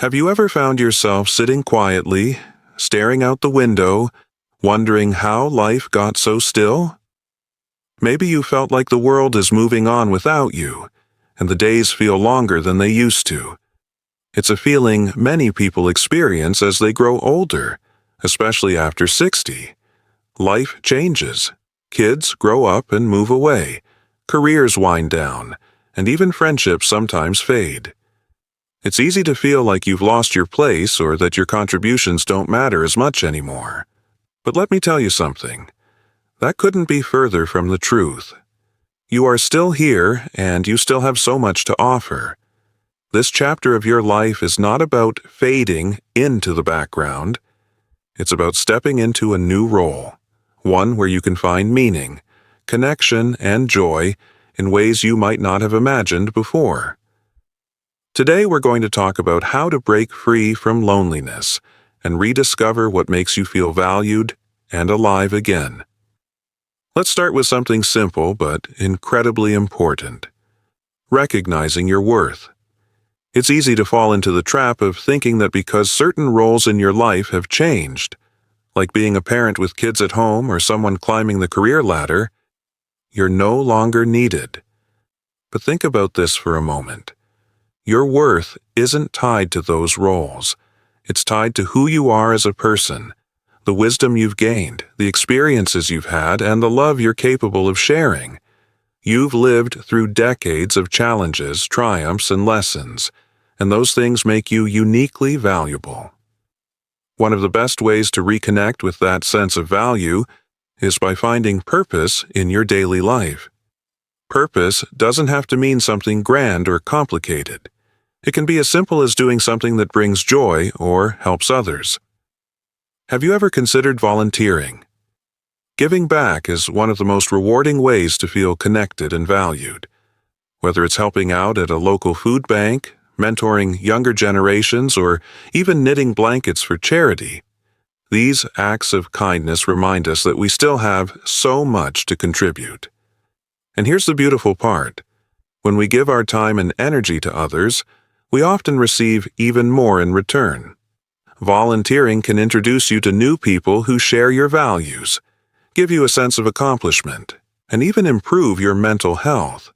Have you ever found yourself sitting quietly, staring out the window, wondering how life got so still? Maybe you felt like the world is moving on without you, and the days feel longer than they used to. It's a feeling many people experience as they grow older, especially after 60. Life changes. Kids grow up and move away. Careers wind down, and even friendships sometimes fade. It's easy to feel like you've lost your place or that your contributions don't matter as much anymore. But let me tell you something. That couldn't be further from the truth. You are still here, and you still have so much to offer. This chapter of your life is not about fading into the background. It's about stepping into a new role, one where you can find meaning, connection, and joy in ways you might not have imagined before. Today we're going to talk about how to break free from loneliness and rediscover what makes you feel valued and alive again. Let's start with something simple but incredibly important: recognizing your worth. It's easy to fall into the trap of thinking that because certain roles in your life have changed, like being a parent with kids at home or someone climbing the career ladder, you're no longer needed. But think about this for a moment. Your worth isn't tied to those roles. It's tied to who you are as a person, the wisdom you've gained, the experiences you've had, and the love you're capable of sharing. You've lived through decades of challenges, triumphs, and lessons, and those things make you uniquely valuable. One of the best ways to reconnect with that sense of value is by finding purpose in your daily life. Purpose doesn't have to mean something grand or complicated. It can be as simple as doing something that brings joy or helps others. Have you ever considered volunteering? Giving back is one of the most rewarding ways to feel connected and valued. Whether it's helping out at a local food bank, mentoring younger generations, or even knitting blankets for charity, these acts of kindness remind us that we still have so much to contribute. And here's the beautiful part. When we give our time and energy to others, we often receive even more in return. Volunteering can introduce you to new people who share your values, give you a sense of accomplishment, and even improve your mental health.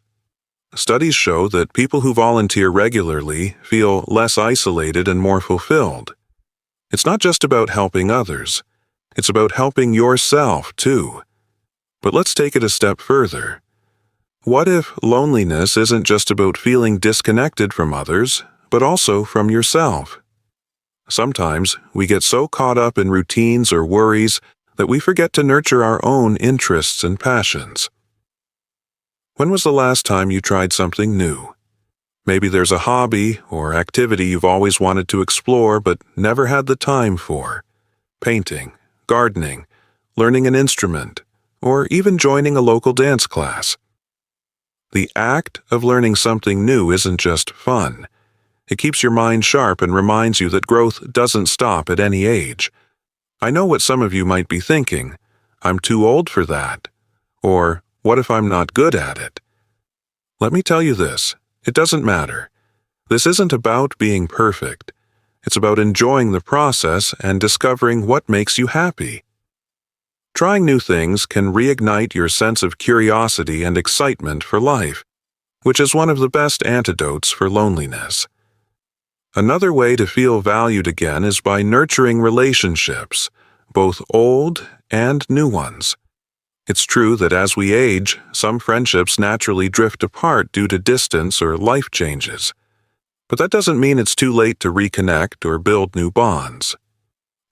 Studies show that people who volunteer regularly feel less isolated and more fulfilled. It's not just about helping others. It's about helping yourself, too. But let's take it a step further. What if loneliness isn't just about feeling disconnected from others, but also from yourself? Sometimes we get so caught up in routines or worries that we forget to nurture our own interests and passions. When was the last time you tried something new? Maybe there's a hobby or activity you've always wanted to explore but never had the time for. Painting, gardening, learning an instrument, or even joining a local dance class. The act of learning something new isn't just fun. It keeps your mind sharp and reminds you that growth doesn't stop at any age. I know what some of you might be thinking. I'm too old for that. Or, what if I'm not good at it? Let me tell you this. It doesn't matter. This isn't about being perfect. It's about enjoying the process and discovering what makes you happy. Trying new things can reignite your sense of curiosity and excitement for life, which is one of the best antidotes for loneliness. Another way to feel valued again is by nurturing relationships, both old and new ones. It's true that as we age, some friendships naturally drift apart due to distance or life changes. But that doesn't mean it's too late to reconnect or build new bonds.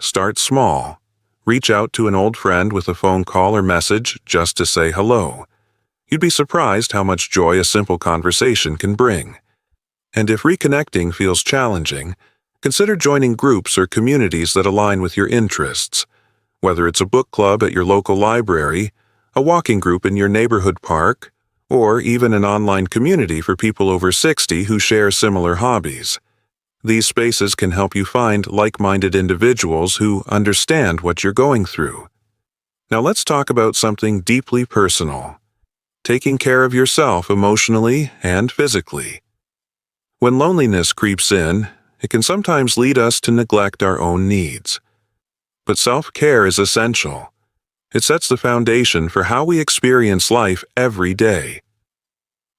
Start small. Reach out to an old friend with a phone call or message just to say hello. You'd be surprised how much joy a simple conversation can bring. And if reconnecting feels challenging, consider joining groups or communities that align with your interests. Whether it's a book club at your local library, a walking group in your neighborhood park, or even an online community for people over 60 who share similar hobbies. These spaces can help you find like-minded individuals who understand what you're going through. Now let's talk about something deeply personal: taking care of yourself emotionally and physically. When loneliness creeps in, it can sometimes lead us to neglect our own needs. But self-care is essential. It sets the foundation for how we experience life every day.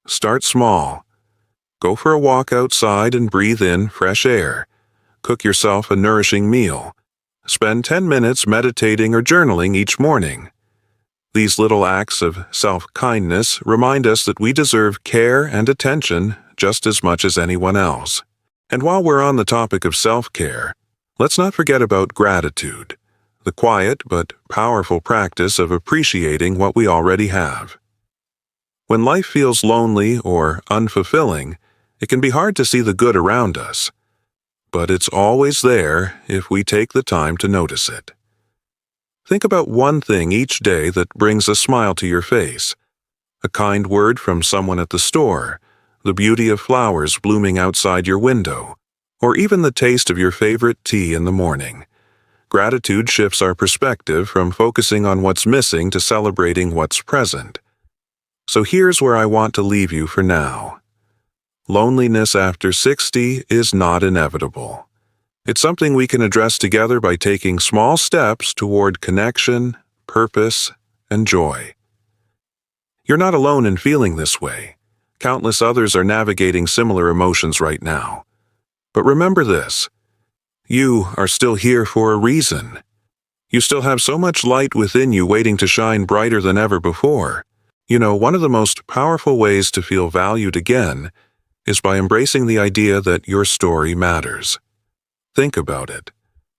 Start small. Go for a walk outside and breathe in fresh air. Cook yourself a nourishing meal. Spend 10 minutes meditating or journaling each morning. These little acts of self-kindness remind us that we deserve care and attention just as much as anyone else. And while we're on the topic of self-care, let's not forget about gratitude, the quiet but powerful practice of appreciating what we already have. When life feels lonely or unfulfilling, it can be hard to see the good around us, but it's always there if we take the time to notice it. Think about one thing each day that brings a smile to your face. A kind word from someone at the store, the beauty of flowers blooming outside your window, or even the taste of your favorite tea in the morning. Gratitude shifts our perspective from focusing on what's missing to celebrating what's present. So here's where I want to leave you for now. Loneliness after 60 is not inevitable. It's something we can address together by taking small steps toward connection, purpose, and joy. You're not alone in feeling this way. Countless others are navigating similar emotions right now. But remember this: you are still here for a reason. You still have so much light within you waiting to shine brighter than ever before. You know, one of the most powerful ways to feel valued again is by embracing the idea that your story matters. Think about it.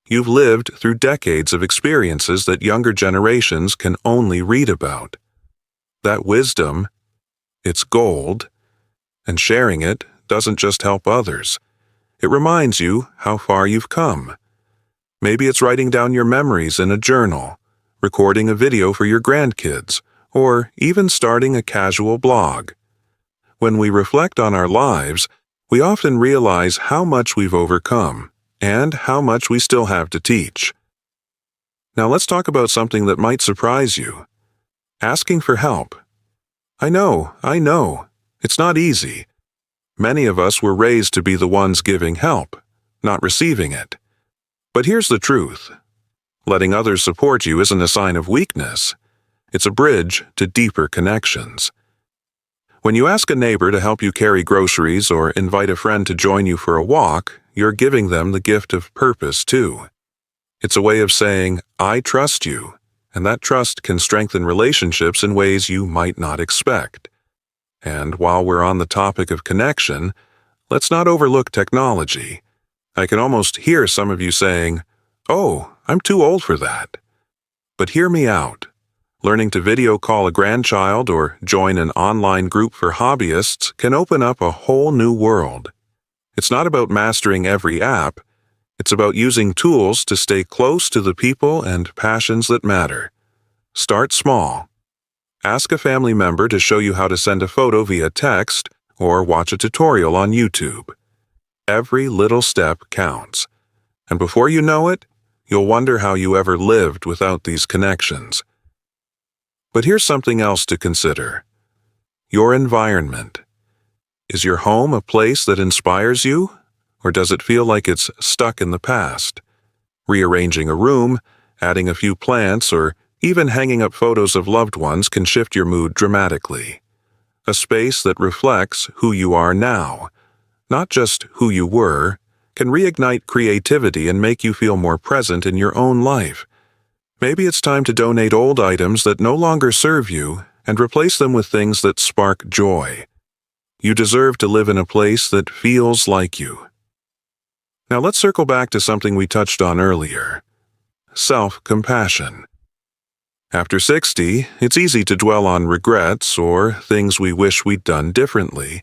You've lived through decades of experiences that younger generations can only read about. That wisdom, it's gold, and sharing it doesn't just help others. It reminds you how far you've come. Maybe it's writing down your memories in a journal, recording a video for your grandkids, or even starting a casual blog. When we reflect on our lives, we often realize how much we've overcome and how much we still have to teach. Now let's talk about something that might surprise you: asking for help. I know, it's not easy. Many of us were raised to be the ones giving help, not receiving it. But here's the truth: letting others support you isn't a sign of weakness. It's a bridge to deeper connections. When you ask a neighbor to help you carry groceries or invite a friend to join you for a walk, you're giving them the gift of purpose too. It's a way of saying, I trust you, and that trust can strengthen relationships in ways you might not expect. And while we're on the topic of connection, let's not overlook technology. I can almost hear some of you saying, "Oh, I'm too old for that." But hear me out. Learning to video call a grandchild or join an online group for hobbyists can open up a whole new world. It's not about mastering every app. It's about using tools to stay close to the people and passions that matter. Start small. Ask a family member to show you how to send a photo via text or watch a tutorial on YouTube. Every little step counts. And before you know it, you'll wonder how you ever lived without these connections. But here's something else to consider: your environment. Is your home a place that inspires you, or does it feel like it's stuck in the past? Rearranging a room, adding a few plants, or even hanging up photos of loved ones can shift your mood dramatically. A space that reflects who you are now, not just who you were, can reignite creativity and make you feel more present in your own life. Maybe it's time to donate old items that no longer serve you and replace them with things that spark joy. You deserve to live in a place that feels like you. Now let's circle back to something we touched on earlier: self-compassion. After 60, it's easy to dwell on regrets or things we wish we'd done differently.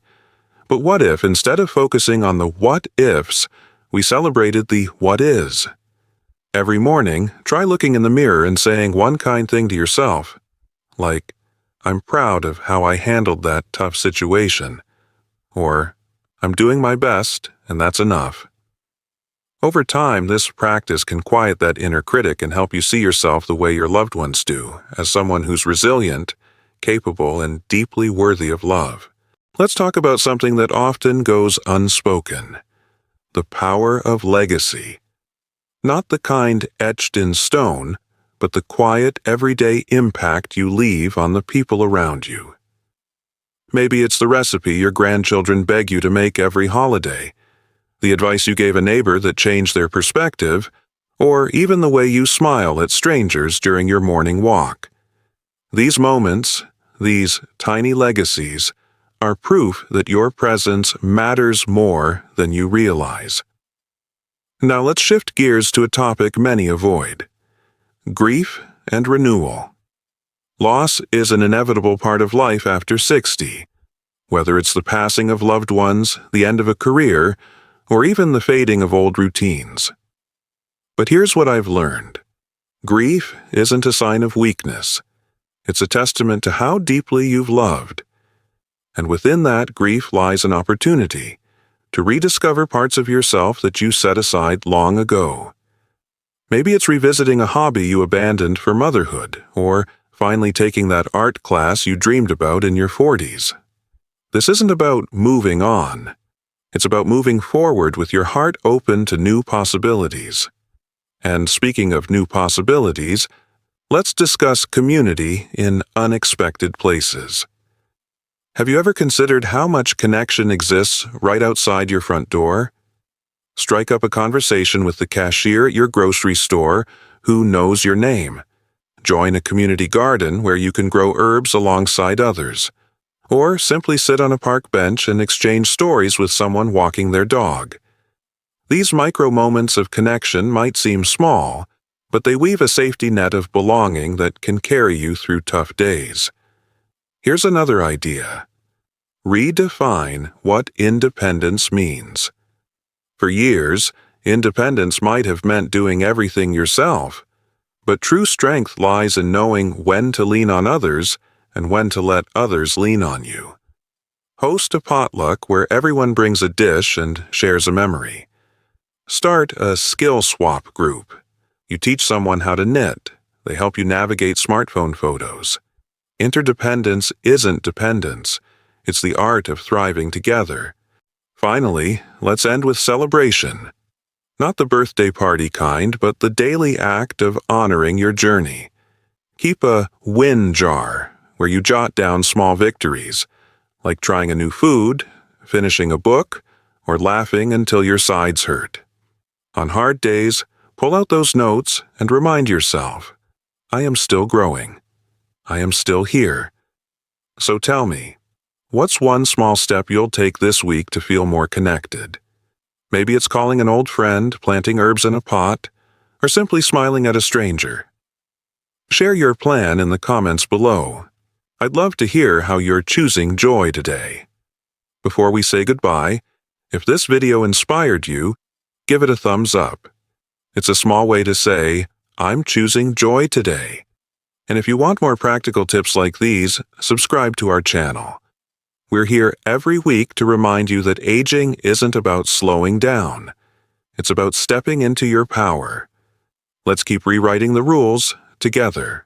But what if, instead of focusing on the what-ifs, we celebrated the what-is? Every morning, try looking in the mirror and saying one kind thing to yourself, like, "I'm proud of how I handled that tough situation," or, "I'm doing my best, and that's enough." Over time, this practice can quiet that inner critic and help you see yourself the way your loved ones do, as someone who's resilient, capable, and deeply worthy of love. Let's talk about something that often goes unspoken: The power of legacy. Not the kind etched in stone, but the quiet, everyday impact you leave on the people around you. Maybe it's the recipe your grandchildren beg you to make every holiday, the advice you gave a neighbor that changed their perspective, or even the way you smile at strangers during your morning walk. These moments, these tiny legacies, are proof that your presence matters more than you realize. Now let's shift gears to a topic many avoid: grief and renewal. Loss is an inevitable part of life after 60, whether it's the passing of loved ones, the end of a career, or even the fading of old routines. But here's what I've learned. Grief isn't a sign of weakness. It's a testament to how deeply you've loved. And within that grief lies an opportunity to rediscover parts of yourself that you set aside long ago. Maybe it's revisiting a hobby you abandoned for motherhood, or finally taking that art class you dreamed about in your 40s. This isn't about moving on. It's about moving forward with your heart open to new possibilities. And speaking of new possibilities, let's discuss community in unexpected places. Have you ever considered how much connection exists right outside your front door? Strike up a conversation with the cashier at your grocery store who knows your name. Join a community garden where you can grow herbs alongside others. Or simply sit on a park bench and exchange stories with someone walking their dog. These micro moments of connection might seem small, but they weave a safety net of belonging that can carry you through tough days. Here's another idea. Redefine what independence means. For years, independence might have meant doing everything yourself, but true strength lies in knowing when to lean on others and when to let others lean on you. Host a potluck where everyone brings a dish and shares a memory. Start a skill swap group. You teach someone how to knit. They help you navigate smartphone photos. Interdependence isn't dependence. It's the art of thriving together. Finally, let's end with celebration. Not the birthday party kind, but the daily act of honoring your journey. Keep a win jar where you jot down small victories, like trying a new food, finishing a book, or laughing until your sides hurt. On hard days, pull out those notes and remind yourself, I am still growing. I am still here. So tell me, what's one small step you'll take this week to feel more connected? Maybe it's calling an old friend, planting herbs in a pot, or simply smiling at a stranger. Share your plan in the comments below. I'd love to hear how you're choosing joy today. Before we say goodbye, if this video inspired you, give it a thumbs up. It's a small way to say, I'm choosing joy today. And if you want more practical tips like these, subscribe to our channel. We're here every week to remind you that aging isn't about slowing down. It's about stepping into your power. Let's keep rewriting the rules together.